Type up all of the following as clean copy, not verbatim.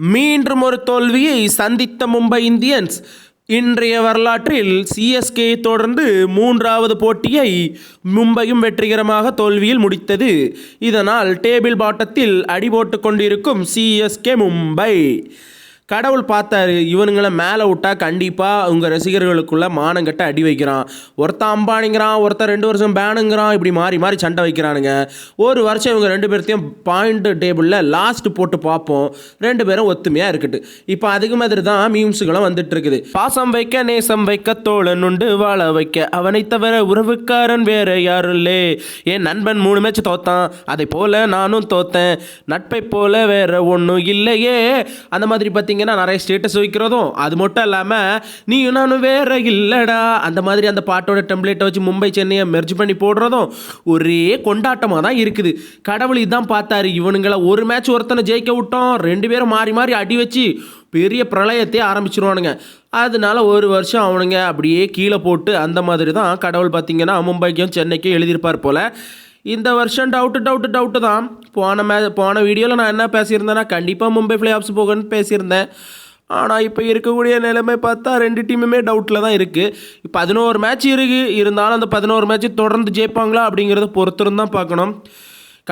மீண்டும் ஒரு தோல்வியை சந்தித்த மும்பை இந்தியன்ஸ் இன்றைய வரலாற்றில் சிஎஸ்கே தொடர்ந்து மூன்றாவது போட்டியை மும்பையும் வெற்றிகரமாக தோல்வியில் முடித்தது. இதனால் டேபிள் பாட்டத்தில் அடி போட்டு கொண்டிருக்கும் சிஎஸ்கே மும்பை. கடவுள் பார்த்தாரு, இவனுங்களை மேலே விட்டா கண்டிப்பாக உங்கள் ரசிகர்களுக்குள்ளே மானங்கட்ட அடி வைக்கிறான். ஒருத்தன் அம்பானிங்கிறான், ஒருத்தர் 2 வருஷம் பேனுங்கிறான், இப்படி மாறி மாறி சண்டை வைக்கிறானுங்க. ஒரு வருஷம் இவங்க 2 பேர்த்தையும் பாயிண்ட் டேபிளில் லாஸ்ட் போட்டு பார்ப்போம், 2 பேரும் ஒத்துமையாக இருக்கட்டு. இப்போ அதுக்கு மாதிரி தான் மீம்ஸுகளும் வந்துட்டு இருக்குது. பாசம் வைக்க நேசம் வைக்க தோழன் உண்டு வாழ வைக்க அவனை தவிர உறவுக்காரன் வேற யாரும் இல்லை. என் நண்பன் 3 மேட்ச் தோத்தான், அதை போல நானும் தோத்தேன், நட்பை போல வேற ஒன்றும் இல்லையே. அந்த மாதிரி பார்த்தீங்கன்னா நிறைய ஸ்டேட்டஸ் வைக்கிறதும், அது மட்டும் இல்லாமல் நீயும் நானும் வேற இல்லைடா அந்த மாதிரி அந்த பாட்டோட டெம்ப்ளேட்டை வச்சு மும்பை சென்னையை மெர்ஜ் பண்ணி போடுறதும் ஒரே கொண்டாட்டமாக தான் இருக்குது. கடவுள் இதான் பார்த்தாரு, இவனுங்களை ஒரு மேட்ச் ஒருத்தனை ஜெயிக்க விட்டோம், 2 பேரும் மாறி மாறி அடி வச்சு பெரிய பிரளயத்தை ஆரம்பிச்சிருவானுங்க. அதனால ஒரு வருஷம் அவனுங்க அப்படியே கீழே போட்டு அந்த மாதிரி தான் கடவுள் பார்த்திங்கன்னா மும்பைக்கும் சென்னைக்கும் எழுதியிருப்பார் போல். இந்த வருஷம் டவுட்டு தான். போன வீடியோவில் நான் என்ன பேசியிருந்தேன்னா, கண்டிப்பாக மும்பை பிளே ஆஃப்ஸ் போகணும்னு பேசியிருந்தேன். ஆனால் இப்போ இருக்கக்கூடிய நிலைமை பார்த்தா 2 டீமுமே டவுட்டில் தான் இருக்குது. 11 மேட்ச் இருக்குது, இருந்தாலும் அந்த 11 மேட்ச் தொடர்ந்து ஜெயிப்பாங்களா அப்படிங்கிறத பொறுத்திருந்து தான் பார்க்கணும்.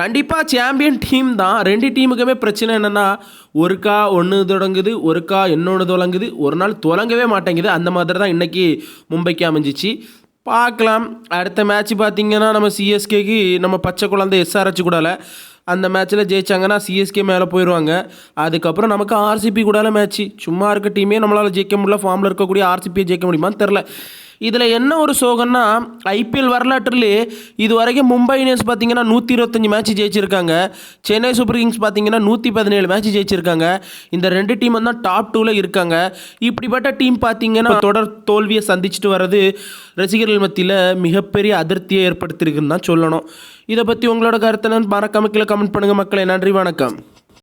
கண்டிப்பாக சாம்பியன் டீம் தான். 2 டீமுக்குமே பிரச்சனை என்னென்னா, ஒருக்கா ஒன்று தொடங்குது, ஒருக்கா இன்னொன்று தொடங்குது, ஒரு நாள் தொடங்கவே மாட்டேங்குது. அந்த மாதிரி தான் இன்றைக்கி மும்பைக்கு அமைஞ்சிச்சு. பார்க்கலாம். அடுத்த மேட்ச் பார்த்திங்கன்னா நம்ம சிஎஸ்கேக்கு நம்ம பச்சை குழந்தை எஸ்ஆர்ஹெச் கூடல அந்த மேட்ச்சில் ஜெயிச்சாங்கன்னா சிஎஸ்கே மேலே போயிடுவாங்க. அதுக்கப்புறம் நமக்கு ஆர்சிபி கூடால மேட்ச்சு. சும்மா இருக்க டீமே நம்மளால் ஜெயிக்க முடியல, ஃபார்மில் இருக்கக்கூடிய ஆர்சிபியை ஜெயிக்க முடியுமான்னு தெரில. இதில் என்ன ஒரு சோகம்னா, ஐபிஎல் வரலாற்றிலே இது வரைக்கும் மும்பை இந்தியன்ஸ் பார்த்திங்கன்னா 125 மேட்ச் ஜெயிச்சிருக்காங்க. சென்னை சூப்பர் கிங்ஸ் பார்த்திங்கன்னா 117 மேட்ச் ஜெயிச்சிருக்காங்க. இந்த 2 டீம் தான் டாப் 2ல் இருக்காங்க. இப்படிப்பட்ட டீம் பார்த்திங்கன்னா தொடர் தோல்வியை சந்திச்சுட்டு வர்றது ரசிகர்கள் மத்தியில் மிகப்பெரிய அதிருப்தியை ஏற்படுத்தியிருக்குன்னு தான் சொல்லணும். இதை பற்றி உங்களோட கருத்தை மறக்காம கீழே கமெண்ட் பண்ணுங்கள் மக்களே. நன்றி, வணக்கம்.